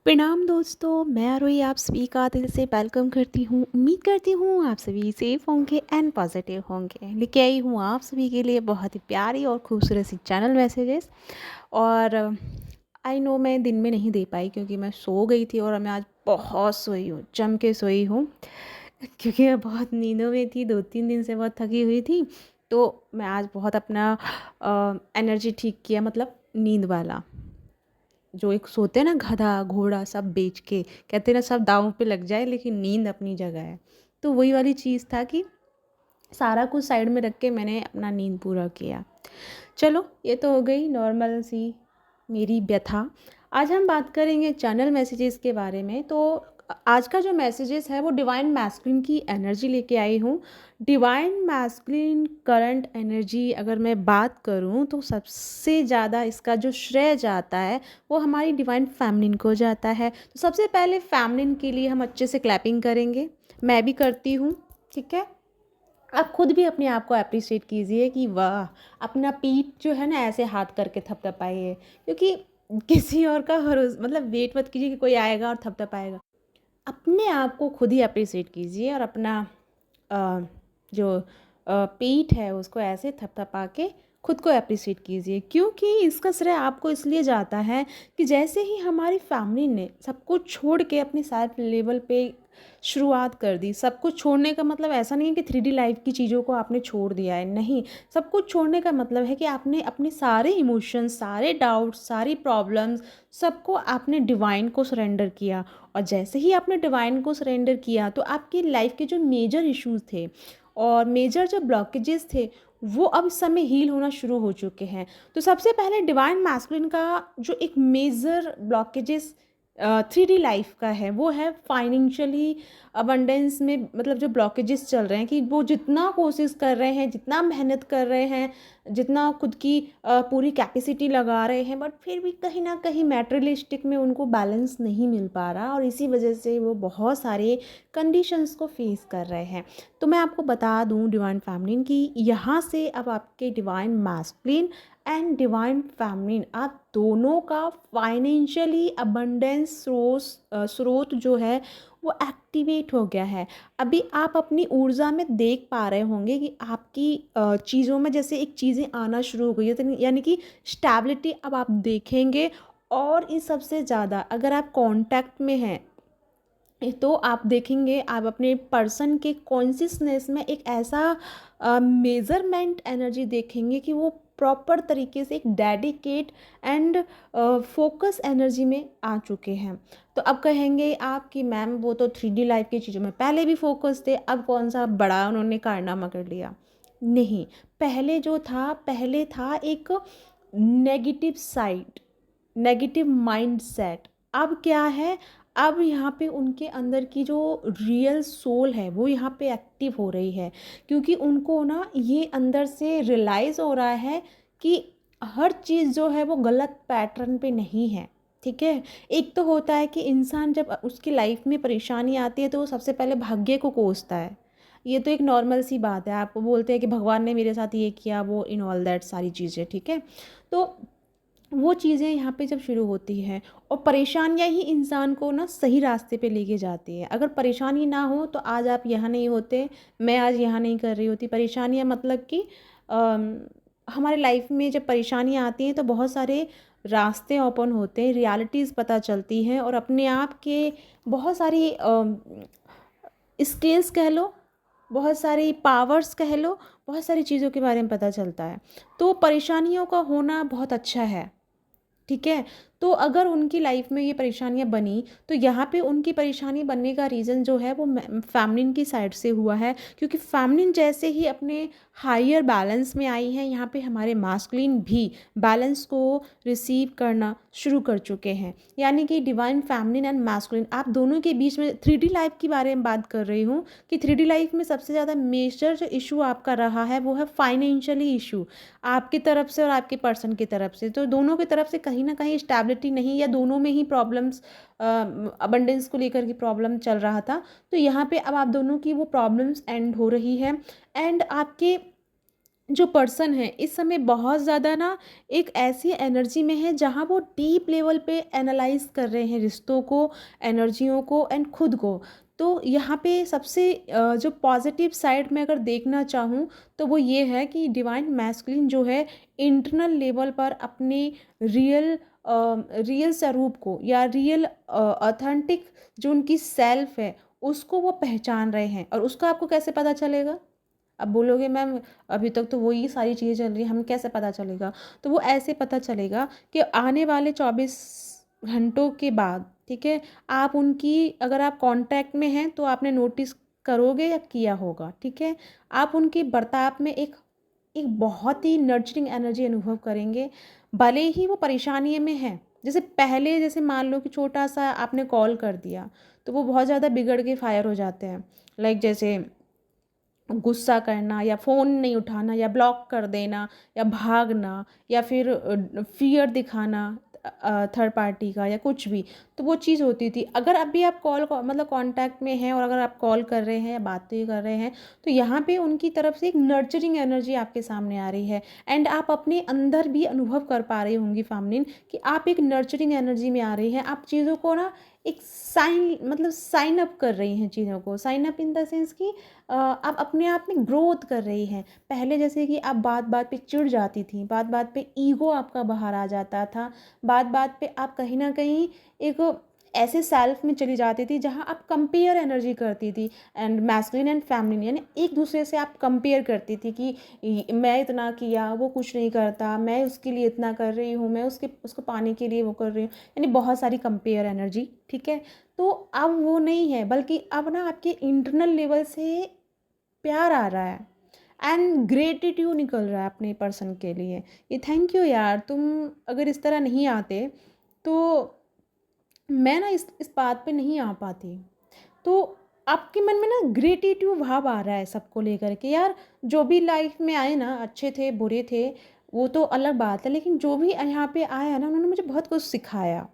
प्रणाम दोस्तों, मैं आरोही आप सभी का दिल से वेलकम करती हूँ। उम्मीद करती हूँ आप सभी सेफ होंगे एंड पॉजिटिव होंगे। लेके आई हूँ आप सभी के लिए बहुत ही प्यारी और खूबसूरत सी चैनल मैसेजेस। और आई नो मैं दिन में नहीं दे पाई क्योंकि मैं सो गई थी और मैं आज बहुत सोई हूँ, जम के सोई हूँ। क्योंकि मैं बहुत नींदों में थी, 2-3 दिन से बहुत थकी हुई थी। तो मैं आज बहुत अपना एनर्जी ठीक किया, मतलब नींद वाला। जो एक सोते हैं ना, गधा घोड़ा सब बेच के, कहते हैं ना सब दांव पे लग जाए लेकिन नींद अपनी जगह है। तो वही वाली चीज़ था कि सारा कुछ साइड में रख के मैंने अपना नींद पूरा किया। चलो, ये तो हो गई नॉर्मल सी मेरी व्यथा। आज हम बात करेंगे चैनल मैसेजेस के बारे में। तो आज का जो मैसेजेस है वो डिवाइन मैस्कुलिन की एनर्जी लेके आई हूँ। डिवाइन मैस्कुलिन करंट एनर्जी अगर मैं बात करूँ तो सबसे ज़्यादा इसका जो श्रेय जाता है वो हमारी डिवाइन फैमिलिन को जाता है। तो सबसे पहले फैमिलिन के लिए हम अच्छे से क्लैपिंग करेंगे। मैं भी करती हूँ, ठीक है। आप खुद भी अपने आप को अप्रिशिएट कीजिए कि वाह, अपना पीठ जो है ना ऐसे हाथ करके थपथपाइए। क्योंकि किसी और का भरोसा, मतलब वेट मत कीजिए कि कोई आएगा और थपथपाएगा। अपने आप को खुद ही अप्रिशिएट कीजिए और अपना अ, जो पीठ है उसको ऐसे थपथपा के खुद को अप्रिशिएट कीजिए। क्योंकि इसका श्रेय आपको इसलिए जाता है कि जैसे ही हमारी फैमिली ने सब कुछ छोड़ के अपनी सेल्फ लेवल पे शुरुआत कर दी। सब कुछ छोड़ने का मतलब ऐसा नहीं है कि 3D लाइफ की चीज़ों को आपने छोड़ दिया है, नहीं। सब कुछ छोड़ने का मतलब है कि आपने अपने सारे इमोशंस, सारे डाउट्स, सारी प्रॉब्लम्स, सबको आपने डिवाइन को सरेंडर किया। और जैसे ही आपने डिवाइन को सरेंडर किया तो आपकी लाइफ के जो मेजर इश्यूज थे और मेजर जो ब्लॉकेजेस थे वो अब इस समय हील होना शुरू हो चुके हैं। तो सबसे पहले डिवाइन मैस्कुलिन का जो एक मेजर ब्लॉकेजेस 3D लाइफ का है वो है फाइनेंशियली अबंडेंस में। मतलब जो ब्लॉकेजेस चल रहे हैं कि वो जितना कोशिश कर रहे हैं, जितना मेहनत कर रहे हैं, जितना खुद की पूरी कैपेसिटी लगा रहे हैं, बट फिर भी कहीं ना कहीं मैटेरियलिस्टिक में उनको बैलेंस नहीं मिल पा रहा और इसी वजह से वो बहुत सारे कंडीशंस को फेस कर रहे हैं। तो मैं आपको बता दूं डिवाइन फैमिलिन की यहाँ से अब आपके डिवाइन मैस्कुलिन एंड डिवाइन फैमिलिन आप दोनों का फाइनेंशियली अबंडेंस स्रोत जो है वो एक्टिवेट हो गया है। अभी आप अपनी ऊर्जा में देख पा रहे होंगे कि आपकी चीज़ों में जैसे एक चीज़ें आना शुरू हो गई है, तो यानी कि स्टेबिलिटी अब आप देखेंगे। और इस सबसे ज़्यादा अगर आप कांटेक्ट में हैं तो आप देखेंगे, आप अपने पर्सन के कॉन्शियसनेस में एक ऐसा मेजरमेंट एनर्जी देखेंगे कि वो प्रॉपर तरीके से एक डेडिकेट एंड फोकस एनर्जी में आ चुके हैं। तो अब कहेंगे आप कि मैम वो तो 3D लाइफ की चीज़ों में पहले भी फोकस थे, अब कौन सा बड़ा उन्होंने कारनामा कर लिया। नहीं, पहले जो था, पहले था एक नेगेटिव साइड, नेगेटिव माइंडसेट। अब क्या है, अब यहाँ पे उनके अंदर की जो रियल सोल है वो यहाँ पे एक्टिव हो रही है। क्योंकि उनको ना ये अंदर से रियलाइज़ हो रहा है कि हर चीज़ जो है वो गलत पैटर्न पे नहीं है, ठीक है। एक तो होता है कि इंसान जब उसकी लाइफ में परेशानी आती है तो वो सबसे पहले भाग्य को कोसता है। ये तो एक नॉर्मल सी बात है। आप बोलते हैं कि भगवान ने मेरे साथ ये किया, वो इन ऑल दैट सारी चीज़ें, ठीक है। तो वो चीज़ें यहाँ पे जब शुरू होती हैं और परेशानियाँ ही इंसान को ना सही रास्ते पे लेके जाती है। अगर परेशानी ना हो तो आज आप यहाँ नहीं होते, मैं आज यहाँ नहीं कर रही होती। परेशानियाँ मतलब कि हमारे लाइफ में जब परेशानियाँ आती हैं तो बहुत सारे रास्ते ओपन होते हैं, रियलिटीज़ पता चलती हैं और अपने आप के बहुत सारी स्किल्स कह लो, बहुत सारी पावर्स कह लो, बहुत सारी चीज़ों के बारे में पता चलता है। तो परेशानियों का होना बहुत अच्छा है, ठीक है। तो अगर उनकी लाइफ में ये परेशानियां बनी तो यहाँ पे उनकी परेशानी बनने का रीज़न जो है वो फैमिलिन की साइड से हुआ है। क्योंकि फैमिलिन जैसे ही अपने हायर बैलेंस में आई है, यहाँ पे हमारे मास्कुलिन भी बैलेंस को रिसीव करना शुरू कर चुके हैं। यानी कि डिवाइन फैमिलिन एंड मास्कुलिन आप दोनों के बीच में 3D लाइफ के बारे में बात कर रही हूँ कि 3D लाइफ में सबसे ज़्यादा मेजर जो इशू आपका रहा है वो है फाइनेंशियली इशू, आपकी तरफ से और आपके पर्सन की तरफ से। तो दोनों की तरफ से कहीं ना कहीं स्टेबिलिटी नहीं, या दोनों में ही प्रॉब्लम्स, अबंडेंस को लेकर की प्रॉब्लम चल रहा था। तो यहाँ पे अब आप दोनों की वो प्रॉब्लम्स एंड हो रही है। एंड आपके जो पर्सन है इस समय बहुत ज़्यादा ना एक ऐसी एनर्जी में है जहाँ वो डीप लेवल पे एनालाइज कर रहे हैं रिश्तों को, एनर्जियों को एंड खुद को। तो यहाँ पे सबसे जो पॉजिटिव साइड में अगर देखना चाहूँ तो वो ये है कि डिवाइन मैस्कुलिन जो है इंटरनल लेवल पर अपने रियल रियल स्वरूप को या रियल ऑथेंटिक जो उनकी सेल्फ है उसको वो पहचान रहे हैं। और उसका आपको कैसे पता चलेगा? अब बोलोगे मैम अभी तक तो वही सारी चीज़ें चल रही हैं, हमें कैसे पता चलेगा? तो वो ऐसे पता चलेगा कि आने वाले 24 घंटों के बाद, ठीक है, आप उनकी अगर आप कांटेक्ट में हैं तो आपने नोटिस करोगे या किया होगा, ठीक है। आप उनके बर्ताव में एक एक बहुत ही नर्चरिंग एनर्जी अनुभव करेंगे, भले ही वो परेशानी में है। जैसे पहले जैसे मान लो कि छोटा सा आपने कॉल कर दिया तो वो बहुत ज़्यादा बिगड़ के फायर हो जाते हैं। लाइक जैसे गुस्सा करना या फ़ोन नहीं उठाना या ब्लॉक कर देना या भागना या फिर फ़ियर दिखाना थर्ड पार्टी का या कुछ भी। तो वो चीज़ होती थी। अगर अभी आप कॉल मतलब कांटेक्ट में हैं और अगर आप कॉल कर रहे हैं या बातें कर रहे हैं तो यहाँ पे उनकी तरफ से एक नर्चरिंग एनर्जी आपके सामने आ रही है। एंड आप अपने अंदर भी अनुभव कर पा रही होंगी फैमिलीन कि आप एक नर्चरिंग एनर्जी में आ रही हैं। आप चीज़ों को ना एक साइन मतलब साइन अप कर रही हैं चीज़ों को। Sign up in the sense कि आप अपने आप में ग्रोथ कर रही हैं। पहले जैसे कि आप बात बात पे चिढ़ जाती थी, बात बात पे ईगो आपका बाहर आ जाता था, बात बात पे आप कहीं ना कहीं एक ऐसे सेल्फ में चली जाती थी जहाँ आप कंपेयर एनर्जी करती थी। एंड मैस्कुलिन एंड फेमिनिन यानी एक दूसरे से आप कंपेयर करती थी कि मैं इतना किया वो कुछ नहीं करता, मैं उसके लिए इतना कर रही हूँ, मैं उसको पाने के लिए वो कर रही हूँ, यानी बहुत सारी कंपेयर एनर्जी, ठीक है। तो अब वो नहीं है, बल्कि अब ना आपके इंटरनल लेवल से प्यार आ रहा है एंड ग्रेटिट्यूड निकल रहा है अपने पर्सन के लिए। ये थैंक यू यार, तुम अगर इस तरह नहीं आते तो मैं ना इस बात पे नहीं आ पाती। तो आपके मन में ना ग्रेटिट्यूड भाव आ रहा है सबको लेकर के यार। जो भी लाइफ में आए ना, अच्छे थे बुरे थे वो तो अलग बात है, लेकिन जो भी यहाँ पे आया ना उन्होंने मुझे बहुत कुछ सिखाया,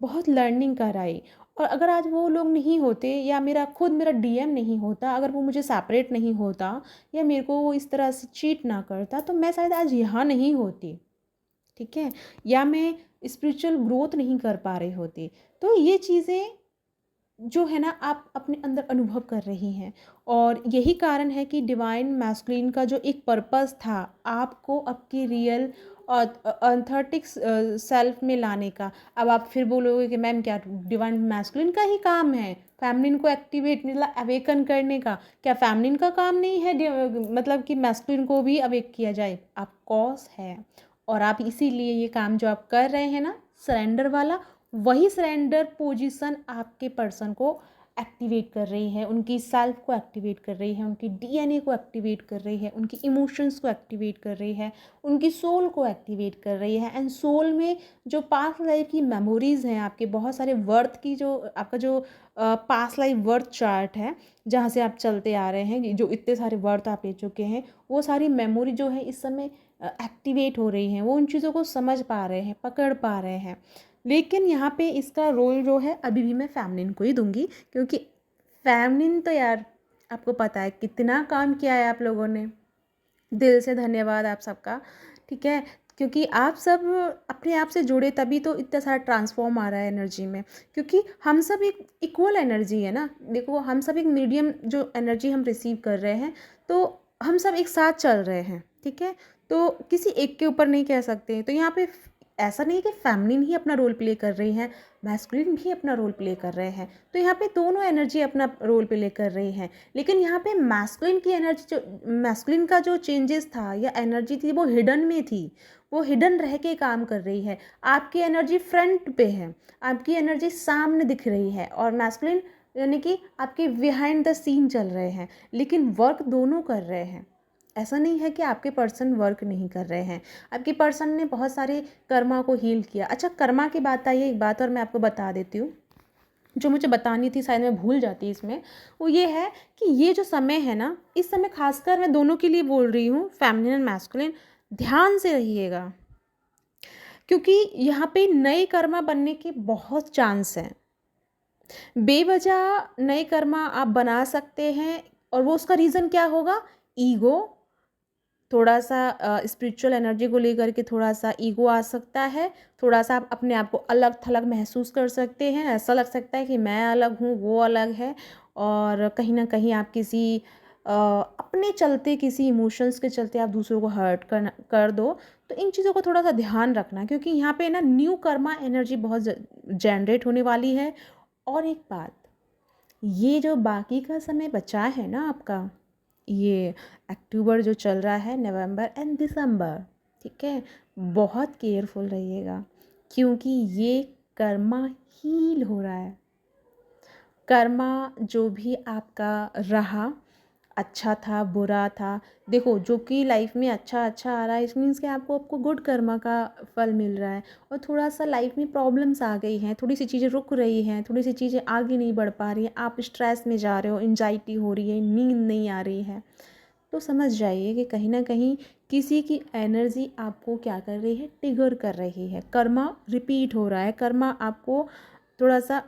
बहुत लर्निंग कराई। और अगर आज वो लोग नहीं होते या मेरा डीएम नहीं होता, अगर वो मुझे सेपरेट नहीं होता या मेरे को वो इस तरह से चीट ना करता तो मैं शायद आज यहाँ नहीं होती, ठीक है, या मैं स्पिरिचुअल ग्रोथ नहीं कर पा रही होती। तो ये चीज़ें जो है ना आप अपने अंदर अनुभव कर रही हैं। और यही कारण है कि डिवाइन मैस्कुलिन का जो एक पर्पस था आपको आपकी रियल और ऑथेंटिक सेल्फ में लाने का। अब आप फिर बोलोगे कि मैम क्या डिवाइन मैस्कुलिन का ही काम है फेमिनिन को एक्टिवेट मतलब अवेकन करने का? क्या फेमिनिन का काम नहीं है मतलब कि मैस्कुलिन को भी अवेक किया जाए? ऑफ कोर्स है। और आप इसीलिए ये काम जो आप कर रहे हैं ना सरेंडर वाला, वही सरेंडर पोजीशन आपके पर्सन को एक्टिवेट कर रही है, उनकी सेल्फ को एक्टिवेट कर रही है, उनकी डीएनए को एक्टिवेट कर रही है, उनकी इमोशंस को एक्टिवेट कर रही है, उनकी सोल को एक्टिवेट कर रही है। एंड सोल में जो पास्ट लाइफ की मेमोरीज़ हैं, आपके बहुत सारे वर्थ की जो आपका जो पास्ट लाइफ वर्थ चार्ट है जहाँ से आप चलते आ रहे हैं, जो इतने सारे वर्थ आप ले चुके हैं, वो सारी मेमोरी जो है इस समय एक्टिवेट हो रही हैं। वो उन चीज़ों को समझ पा रहे हैं, पकड़ पा रहे हैं। लेकिन यहाँ पे इसका रोल जो है अभी भी मैं फेमिनिन को ही दूंगी, क्योंकि फेमिनिन तो यार आपको पता है कितना काम किया है आप लोगों ने। दिल से धन्यवाद आप सबका, ठीक है। क्योंकि आप सब अपने आप से जुड़े तभी तो इतना सारा ट्रांसफॉर्म आ रहा है एनर्जी में। क्योंकि हम सब एक इक्वल एनर्जी है ना, देखो हम सब एक मीडियम जो एनर्जी हम रिसीव कर रहे हैं, तो हम सब एक साथ चल रहे हैं, ठीक है। तो किसी एक के ऊपर नहीं कह सकते। तो यहाँ पे ऐसा नहीं है कि फेमिनिन ही अपना रोल प्ले कर रही हैं, मैस्कुलिन भी अपना रोल प्ले कर रहे हैं। तो यहाँ पे दोनों एनर्जी अपना रोल प्ले कर रही हैं। लेकिन यहाँ पे मैस्कुलिन की एनर्जी जो मैस्कुलिन का जो चेंजेस था या एनर्जी थी वो हिडन में थी, वो हिडन रह के काम कर रही है। आपकी एनर्जी फ्रंट पे है, आपकी एनर्जी सामने दिख रही है, और मैस्कुलिन यानी कि आपके बिहाइंड द सीन चल रहे हैं। लेकिन वर्क दोनों कर रहे हैं। ऐसा नहीं है कि आपके पर्सन वर्क नहीं कर रहे हैं, आपके पर्सन ने बहुत सारे कर्मा को हील किया। अच्छा, कर्मा की बात आई है, एक बात और मैं आपको बता देती हूँ जो मुझे बतानी थी, शायद मैं भूल जाती इसमें। वो ये है कि ये जो समय है ना, इस समय खासकर मैं दोनों के लिए बोल रही हूँ, फेमिनिन एंड मैस्कुलिन, ध्यान से रहिएगा। क्योंकि यहाँ पे नए कर्मा बनने के बहुत चांस हैं। बेवजह नए कर्मा आप बना सकते हैं, और वो उसका रीज़न क्या होगा? ईगो, थोड़ा-सा स्पिरिचुअल एनर्जी को लेकर के थोड़ा-सा ईगो आ सकता है, थोड़ा-सा आप अपने आप को अलग-थलग महसूस कर सकते हैं, ऐसा लग सकता है कि मैं अलग हूँ, वो अलग है और कहीं न कहीं आप अपने चलते किसी इमोशंस के चलते आप दूसरों को हर्ट कर दो। तो इन चीज़ों का थोड़ा-सा ध्यान रखना क्योंकि यहाँ पे ना न्यू कर्मा एनर्जी बहुत जनरेट होने वाली है। और एक बात, ये जो बाकी का समय बचा है ना आपका, ये अक्टूबर जो चल रहा है, नवंबर एंड दिसंबर, ठीक है, बहुत केयरफुल रहिएगा क्योंकि ये कर्मा हील हो रहा है। कर्मा जो भी आपका रहा, अच्छा था बुरा था, देखो जो कि लाइफ में अच्छा अच्छा आ रहा है इस मीन्स कि आपको गुड कर्मा का फल मिल रहा है। और थोड़ा सा लाइफ में प्रॉब्लम्स आ गई हैं, थोड़ी सी चीज़ें रुक रही हैं, थोड़ी सी चीज़ें आगे नहीं बढ़ पा रही हैं, आप स्ट्रेस में जा रहे हो, एंजाइटी हो रही है, नींद नहीं आ रही है, तो समझ जाइए कि कहीं ना कहीं किसी की एनर्जी आपको क्या कर रही है, ट्रिगर कर रही है। कर्मा रिपीट हो रहा है, कर्मा आपको थोड़ा सा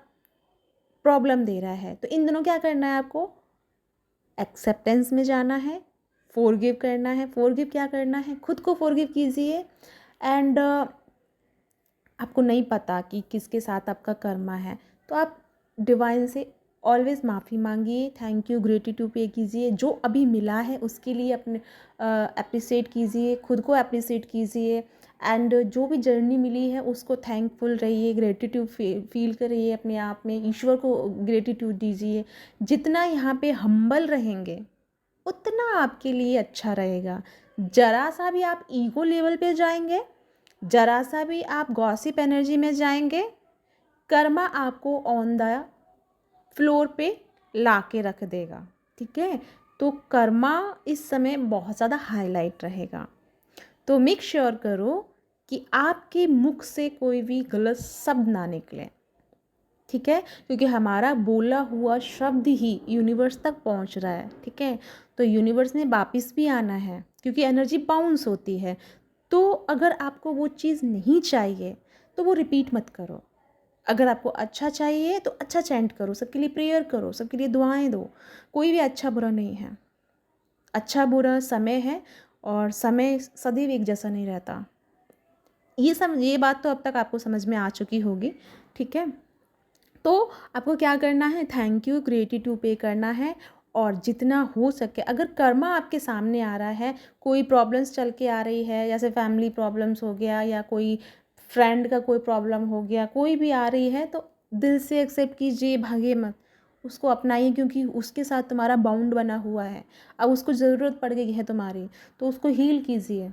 प्रॉब्लम दे रहा है। तो इन दोनों क्या करना है आपको, एक्सेप्टेंस में जाना है, फॉरगिव करना है। फॉरगिव क्या करना है, खुद को फॉरगिव कीजिए। एंड आपको नहीं पता कि किसके साथ आपका कर्मा है, तो आप डिवाइन से ऑलवेज़ माफ़ी मांगिए, थैंक यू ग्रेटिट्यूड पे कीजिए, जो अभी मिला है उसके लिए अपने अप्रिसिएट कीजिए, खुद को अप्रिसिएट कीजिए। एंड जो भी जर्नी मिली है उसको थैंकफुल रहिए, ग्रेटिट्यूड फील करिए अपने आप में, ईश्वर को ग्रेटिट्यूड दीजिए। जितना यहाँ पे हम्बल रहेंगे उतना आपके लिए अच्छा रहेगा। ज़रा सा भी आप ईगो लेवल पे जाएंगे, ज़रा सा भी आप गॉसिप एनर्जी में जाएंगे, कर्मा आपको ऑन द फ्लोर पे ला के रख देगा, ठीक है। तो कर्मा इस समय बहुत ज़्यादा हाईलाइट रहेगा। तो मेक श्योर करो कि आपके मुख से कोई भी गलत शब्द ना निकले, ठीक है, क्योंकि हमारा बोला हुआ शब्द ही यूनिवर्स तक पहुंच रहा है, ठीक है। तो यूनिवर्स ने वापस भी आना है क्योंकि एनर्जी बाउंस होती है। तो अगर आपको वो चीज़ नहीं चाहिए तो वो रिपीट मत करो। अगर आपको अच्छा चाहिए तो अच्छा चैंट करो, सबके लिए प्रेयर करो, सबके लिए दुआएं दो। कोई भी अच्छा बुरा नहीं है, अच्छा बुरा समय है और समय सदैव एक जैसा नहीं रहता। ये बात तो अब तक आपको समझ में आ चुकी होगी, ठीक है। तो आपको क्या करना है, थैंक यू ग्रेटिट्यूड पे करना है। और जितना हो सके, अगर कर्मा आपके सामने आ रहा है, कोई प्रॉब्लम्स चल के आ रही है, जैसे फैमिली प्रॉब्लम्स हो गया या कोई फ्रेंड का कोई प्रॉब्लम हो गया, कोई भी आ रही है, तो दिल से एक्सेप्ट कीजिए, भागे मत, उसको अपनाइए क्योंकि उसके साथ तुम्हारा बाउंड बना हुआ है। अब उसको ज़रूरत पड़ गई है तुम्हारी, तो उसको हील कीजिए।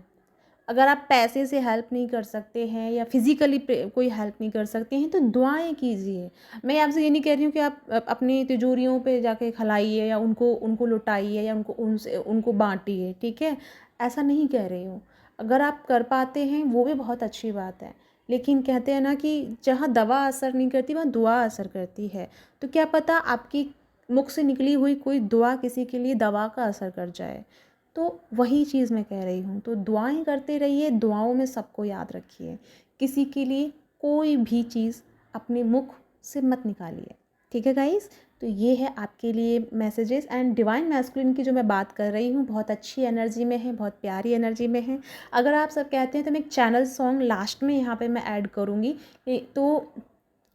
अगर आप पैसे से हेल्प नहीं कर सकते हैं या फिज़िकली कोई हेल्प नहीं कर सकते हैं तो दुआएं कीजिए। मैं आपसे ये नहीं कह रही हूँ कि आप अपनी तिजोरियों पे जाके खिलाइए या उनको उनको लुटाइए या उनको बांटिए, ठीक है, ऐसा नहीं कह रही हूँ। अगर आप कर पाते हैं वो भी बहुत अच्छी बात है, लेकिन कहते हैं ना कि जहाँ दवा असर नहीं करती वहाँ दुआ असर करती है। तो क्या पता आपकी मुख से निकली हुई कोई दुआ किसी के लिए दवा का असर कर जाए। तो वही चीज़ मैं कह रही हूँ, तो दुआएं करते रहिए, दुआओं में सबको याद रखिए, किसी के लिए कोई भी चीज़ अपने मुख से मत निकालिए, ठीक है गाइस। तो ये है आपके लिए मैसेजेस। एंड डिवाइन मैस्कुलिन की जो मैं बात कर रही हूँ बहुत अच्छी एनर्जी में है, बहुत प्यारी एनर्जी में है। अगर आप सब कहते हैं तो मैं एक चैनल सॉन्ग लास्ट में यहाँ पे मैं ऐड करूँगी, तो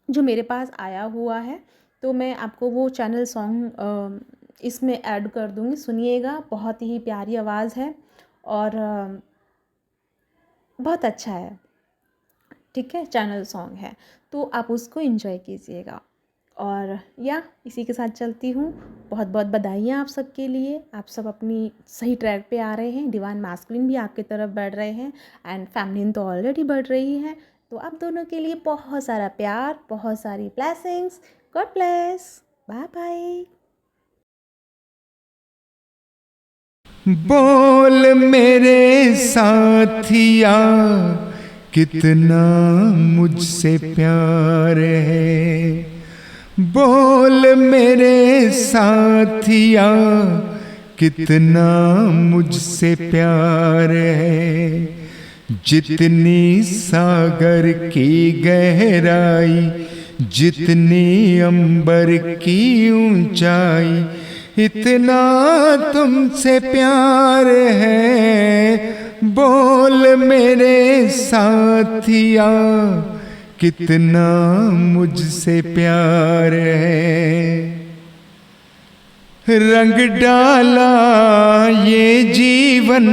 जो मेरे पास आया हुआ है, तो मैं आपको वो चैनल सॉन्ग इसमें ऐड कर दूँगी, सुनिएगा, बहुत ही प्यारी आवाज़ है और बहुत अच्छा है, ठीक है, चैनल सॉन्ग है, तो आप उसको एंजॉय कीजिएगा। और या इसी के साथ चलती हूँ। बहुत बहुत बधाइयाँ आप सबके लिए, आप सब अपनी सही ट्रैक पे आ रहे हैं, डिवाइन मैस्कुलिन भी आपकी तरफ बढ़ रहे हैं एंड फेमिनिन तो ऑलरेडी बढ़ रही है। तो आप दोनों के लिए बहुत सारा प्यार, बहुत सारी blessings. God bless, bye bye. बोल मेरे साथिया कितना मुझसे प्यार है, बोल मेरे साथिया कितना मुझसे प्यार है। जितनी सागर की गहराई, जितनी अंबर की ऊंचाई, इतना तुमसे प्यार है, बोल मेरे साथिया कितना मुझसे प्यार है। रंग डाला ये जीवन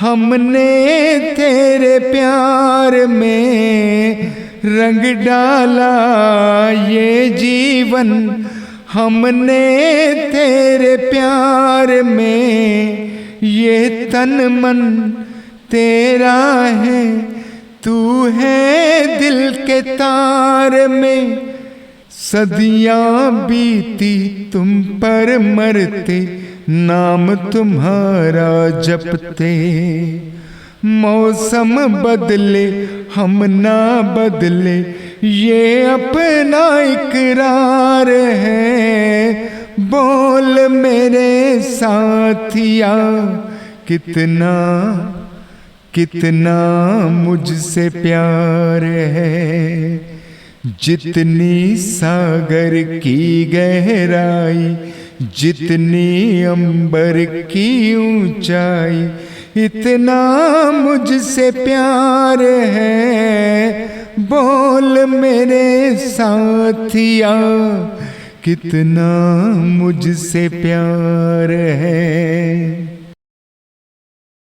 हमने तेरे प्यार में, रंग डाला ये जीवन हमने तेरे प्यार में। ये तन मन तेरा है, तू है दिल के तार में। सदियां बीती तुम पर मरते, नाम तुम्हारा जपते। मौसम बदले हम ना बदले, ये अपना इकरार है। बोल मेरे साथिया कितना कितना मुझसे प्यार है। जितनी सागर की गहराई, जितनी अंबर की ऊंचाई, इतना मुझसे प्यार है। बोल मेरे साथिया कितना मुझसे प्यार है।